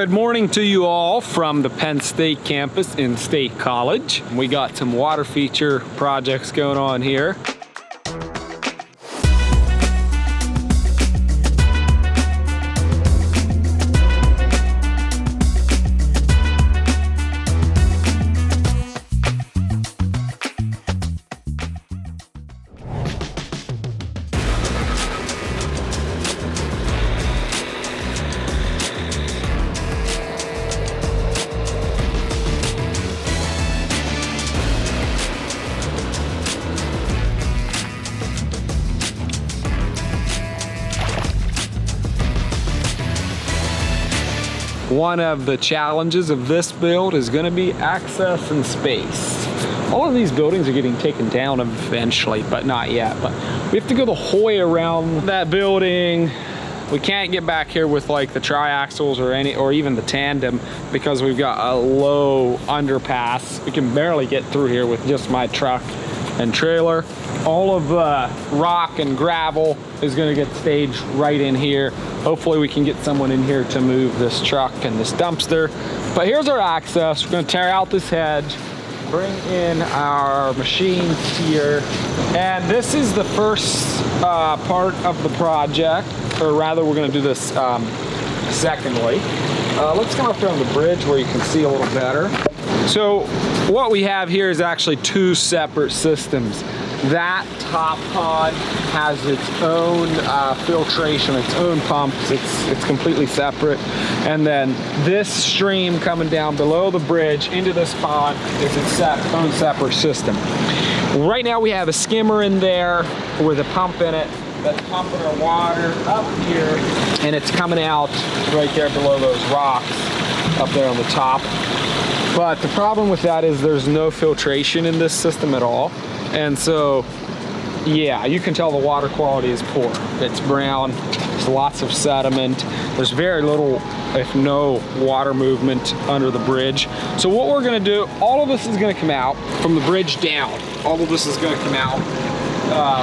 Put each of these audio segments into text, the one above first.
Good morning to you all from the Penn State campus in State College. We got some water feature projects going on here. One of the challenges of this build is going to be access and space. All of these buildings are getting taken down eventually, but not yet. But we have to go the whole way around that building. We can't get back here with like the triaxles or even the tandem because we've got a low underpass. We can barely get through here with just my truck and trailer. All of the rock and gravel is going to get staged right in here. Hopefully we can get someone in here to move this truck and this dumpster. But here's our access. We're going to tear out this hedge, bring in our machines here. And this is the first part of the project, or rather we're going to do this secondly. Let's come up here on the bridge where you can see a little better. So what we have here is actually two separate systems. That top pond has its own filtration, its own pumps. It's completely separate. And then this stream coming down below the bridge into this pond is its own separate system. Right now we have a skimmer in there with a pump in it that's pumping our water up here, and it's coming out right there below those rocks up there on the top. But the problem with that is there's no filtration in this system at all. And so, yeah, you can tell the water quality is poor. It's brown, there's lots of sediment. There's very little, if no, water movement under the bridge. So what we're gonna do, all of this is gonna come out from the bridge down. All of this is gonna come out.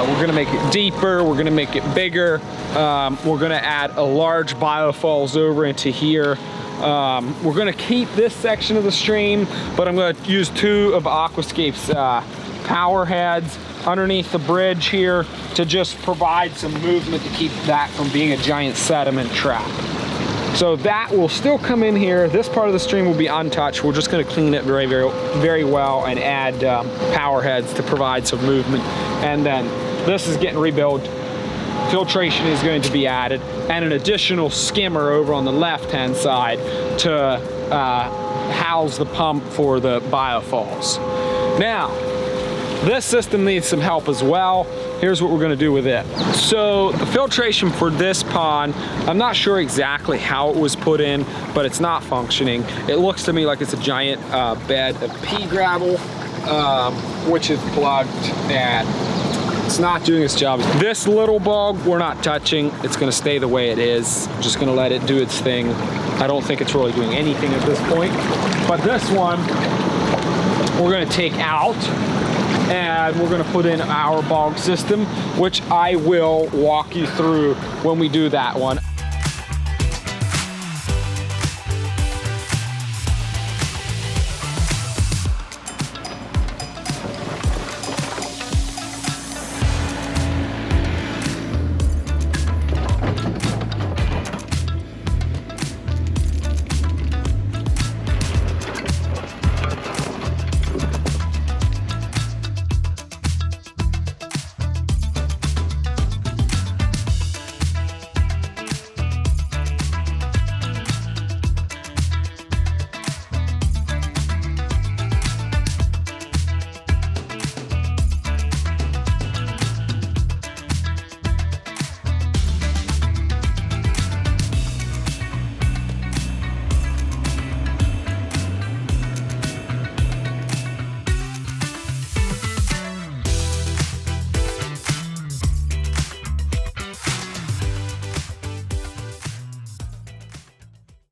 We're gonna make it deeper, we're gonna make it bigger. We're gonna add a large biofalls over into here. We're gonna keep this section of the stream, but I'm gonna use two of Aquascape's power heads underneath the bridge here to just provide some movement to keep that from being a giant sediment trap. So that will still come in here. This part of the stream will be untouched. We're just going to clean it very, very, very well and add power heads to provide some movement. And then this is getting rebuilt. Filtration is going to be added, and an additional skimmer over on the left-hand side to house the pump for the biofalls. Now, this system needs some help as well. Here's what we're gonna do with it. So the filtration for this pond, I'm not sure exactly how it was put in, but it's not functioning. It looks to me like it's a giant bed of pea gravel, which is plugged, and it's not doing its job. This little bug, we're not touching. It's gonna stay the way it is. I'm just gonna let it do its thing. I don't think it's really doing anything at this point. But this one, we're gonna take out, and we're gonna put in our bog system, which I will walk you through when we do that one.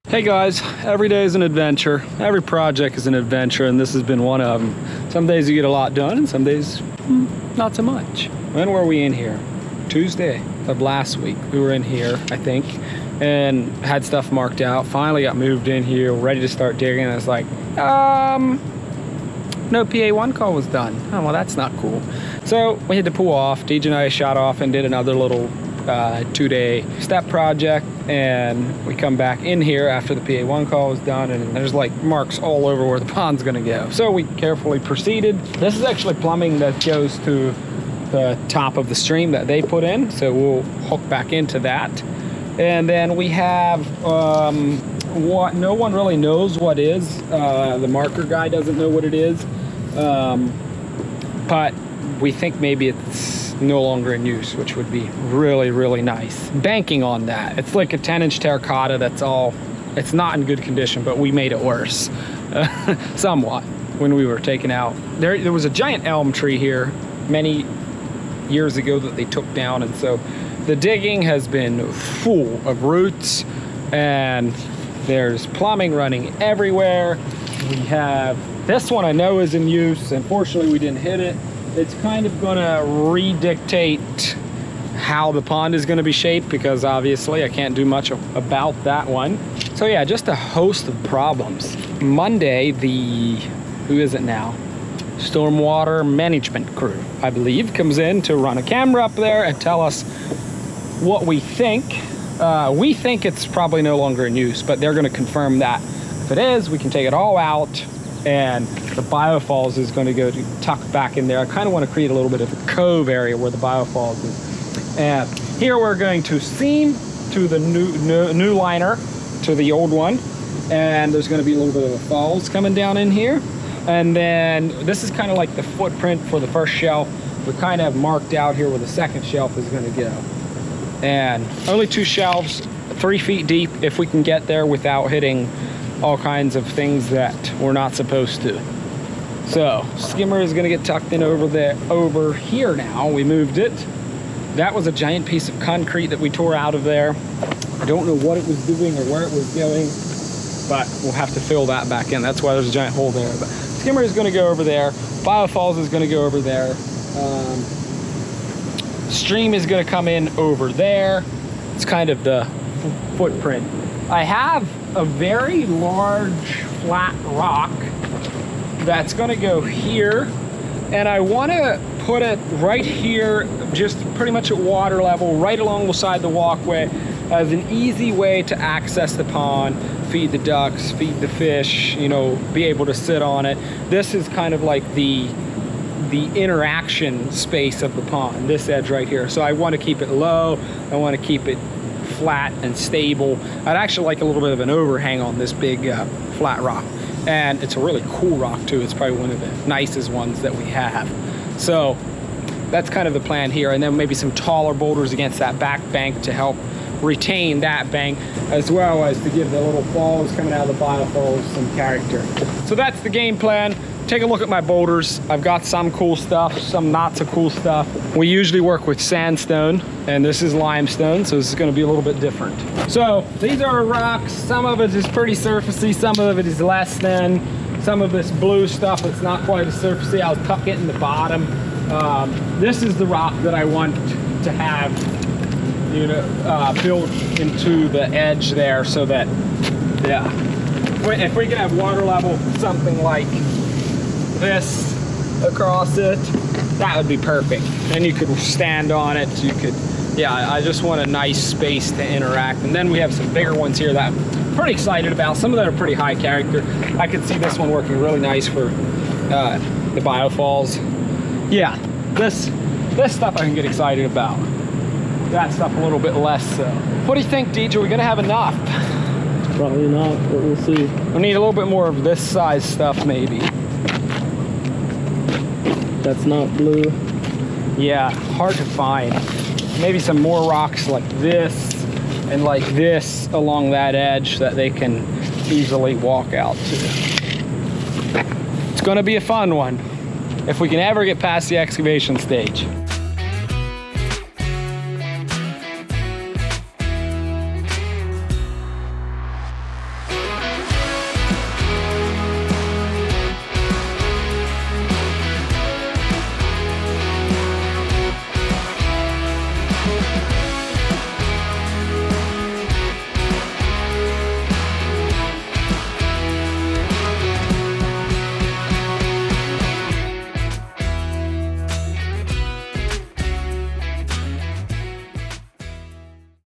Hey guys, every day is an adventure. Every project is an adventure, and this has been one of them. Some days you get a lot done, and some days not so much. When were we in here? Tuesday of last week. We were in here, I think, and had stuff marked out. Finally got moved in here, ready to start digging. And it's like, no PA1 call was done. Oh, well, that's not cool. So we had to pull off. DJ and I shot off and did another little 2-day step project, and we come back in here after the PA1 call was done, and there's like marks all over where the pond's gonna go. So we carefully proceeded. This is actually plumbing that goes to the top of the stream that they put in, so we'll hook back into that. And then we have what no one really knows what is. The marker guy doesn't know what it is, but we think maybe it's no longer in use, which would be really, really nice. Banking on that. It's like a 10-inch terracotta that's all, it's not in good condition, but we made it worse somewhat when we were taken out. There was a giant elm tree here many years ago that they took down, and so the digging has been full of roots, and there's plumbing running everywhere. We have this one I know is in use. Unfortunately, we didn't hit it. It's kind of gonna redictate how the pond is gonna be shaped, because obviously I can't do much about that one. So yeah, just a host of problems. Monday, who is it now? Stormwater management crew, I believe, comes in to run a camera up there and tell us what we think. We think it's probably no longer in use, but they're gonna confirm that. If it is, we can take it all out, and the biofalls is going to go tuck back in there. I kind of want to create a little bit of a cove area where the biofalls is. And here we're going to seam to the new liner to the old one, and there's going to be a little bit of a falls coming down in here. And then this is kind of like the footprint for the first shelf. We kind of have marked out here where the second shelf is going to go. And only 2 shelves, 3 feet deep, if we can get there without hitting all kinds of things that we're not supposed to. So skimmer is going to get tucked in over here now. We moved it. That was a giant piece of concrete that we tore out of there. I don't know what it was doing or where it was going, but we'll have to fill that back in. That's why there's a giant hole there. But skimmer is going to go over there. Biofalls is going to go over there. Stream is going to come in over there. It's kind of the footprint. I have a very large flat rock that's going to go here, and I want to put it right here, just pretty much at water level, right along the side of the walkway, as an easy way to access the pond, feed the ducks, feed the fish, you know, be able to sit on it. This is kind of like the interaction space of the pond, this edge right here. So I want to keep it low. I want to keep it flat and stable. I'd actually like a little bit of an overhang on this big flat rock, and it's a really cool rock too. It's probably one of the nicest ones that we have. So that's kind of the plan here, and then maybe some taller boulders against that back bank to help retain that bank, as well as to give the little falls coming out of the biofalls some character. So that's the game plan. Take a look at my boulders. I've got some cool stuff, some not so cool stuff. We usually work with sandstone, and this is limestone, so this is gonna be a little bit different. So these are rocks. Some of it is pretty surfacey, some of it is less than. Some of this blue stuff, it's not quite as surfacey. I'll tuck it in the bottom. This is the rock that I want to have, you know, built into the edge there, so that, yeah, if we can have water level, something like this across it, that would be perfect. And you could stand on it, you could, yeah, I just want a nice space to interact. And then we have some bigger ones here that I'm pretty excited about. Some of them are pretty high character. I could see this one working really nice for the biofalls. Yeah, this stuff I can get excited about. That stuff a little bit less so. What do you think, DJ? Are we gonna have enough? Probably not, but we'll see. We need a little bit more of this size stuff, maybe. That's not blue. Yeah, hard to find. Maybe some more rocks like this and like this along that edge that they can easily walk out to. It's gonna be a fun one if we can ever get past the excavation stage.